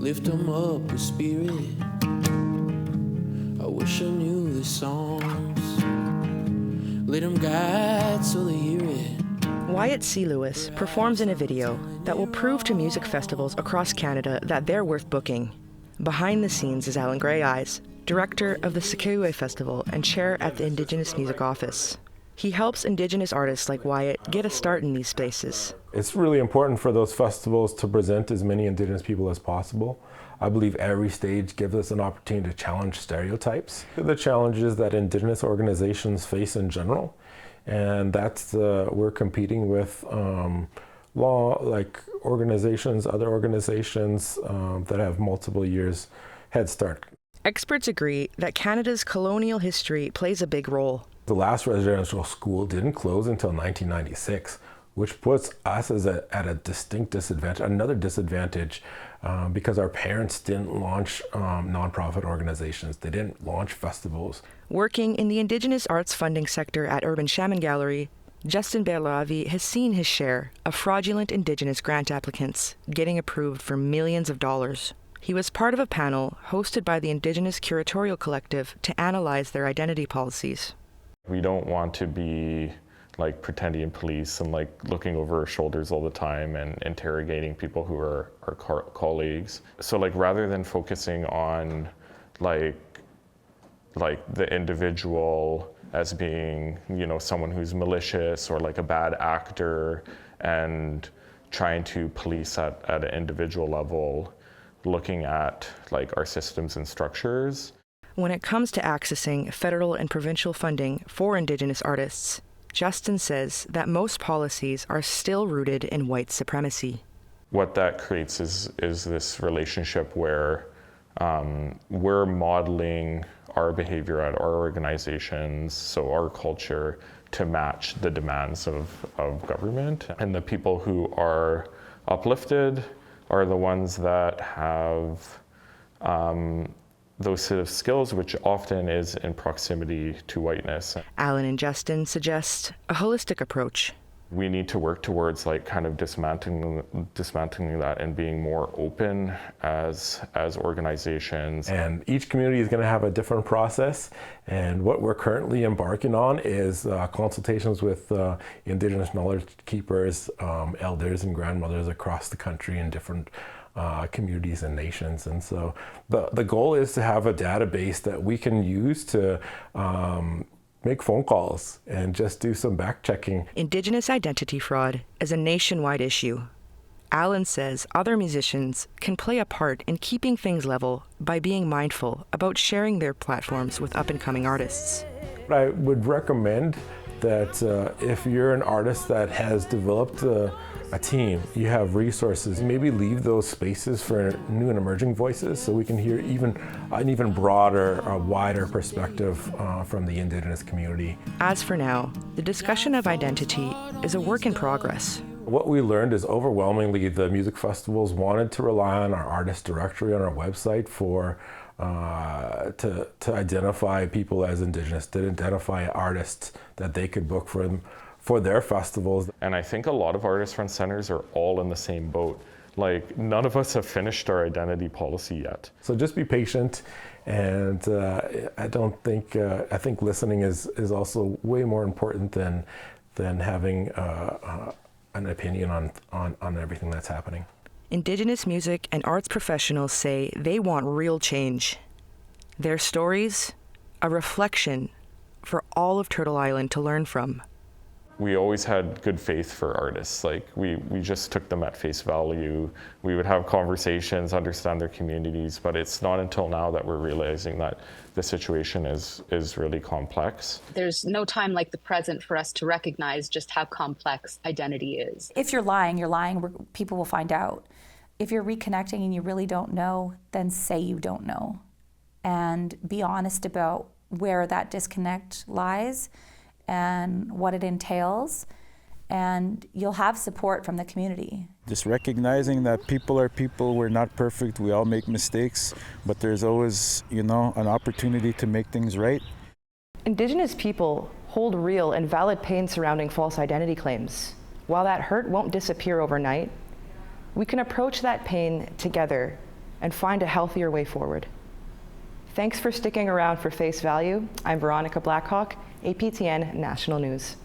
lift 'em up with spirit. I wish I knew the songs, let 'em guide so they hear it. Wyatt C. Lewis performs in a video that will prove to music festivals across Canada that they're worth booking. Behind the scenes is Alan Greyeyes, director of the Sakihiwe Festival and chair at the Indigenous Music Office. He helps Indigenous artists like Wyatt get a start in these spaces. It's really important for those festivals to present as many Indigenous people as possible. I believe every stage gives us an opportunity to challenge stereotypes, the challenges that Indigenous organizations face in general. And that's we're competing with other organizations that have multiple years head start. Experts agree that Canada's colonial history plays a big role. The last residential school didn't close until 1996, which puts us at a distinct disadvantage, another disadvantage, because our parents didn't launch nonprofit organizations. They didn't launch festivals. Working in the Indigenous arts funding sector at Urban Shaman Gallery, Justin Berlavi has seen his share of fraudulent Indigenous grant applicants getting approved for millions of dollars. He was part of a panel hosted by the Indigenous Curatorial Collective to analyze their identity policies. We don't want to be like pretending police and like looking over our shoulders all the time and interrogating people who are our colleagues. So like rather than focusing on like the individual as being, you know, someone who's malicious or like a bad actor and trying to police at an individual level, looking at like our systems and structures. When it comes to accessing federal and provincial funding for Indigenous artists, Justin says that most policies are still rooted in white supremacy. What that creates is this relationship where we're modeling our behavior at our organizations, so our culture, to match the demands of government. And the people who are uplifted are the ones that have those sort of skills, which often is in proximity to whiteness. Alan and Justin suggest a holistic approach. We need to work towards like kind of dismantling that and being more open as organizations. And each community is going to have a different process. And what we're currently embarking on is consultations with Indigenous knowledge keepers, elders and grandmothers across the country in different communities and nations. And so the goal is to have a database that we can use to make phone calls and just do some back checking. Indigenous identity fraud is a nationwide issue. Alan says other musicians can play a part in keeping things level by being mindful about sharing their platforms with up-and-coming artists. I would recommend that if you're an artist that has developed a team, you have resources, maybe leave those spaces for new and emerging voices so we can hear an even broader, wider perspective from the Indigenous community. As for now, the discussion of identity is a work in progress. What we learned is overwhelmingly the music festivals wanted to rely on our artist directory on our website to identify people as Indigenous, to identify artists that they could book for their festivals. And I think a lot of artist-run centers are all in the same boat. Like, none of us have finished our identity policy yet. So just be patient, and I think listening is also way more important than having an opinion on everything that's happening. Indigenous music and arts professionals say they want real change. Their stories, a reflection for all of Turtle Island to learn from. We always had good faith for artists. Like we just took them at face value. We would have conversations, understand their communities, but it's not until now that we're realizing that the situation is really complex. There's no time like the present for us to recognize just how complex identity is. If you're lying, people will find out. If you're reconnecting and you really don't know, then say you don't know. And be honest about where that disconnect lies and what it entails, and you'll have support from the community. Just recognizing that people are people, we're not perfect, we all make mistakes, but there's always, an opportunity to make things right. Indigenous people hold real and valid pain surrounding false identity claims. While that hurt won't disappear overnight, we can approach that pain together and find a healthier way forward. Thanks for sticking around for Face Value. I'm Veronica Blackhawk, APTN National News.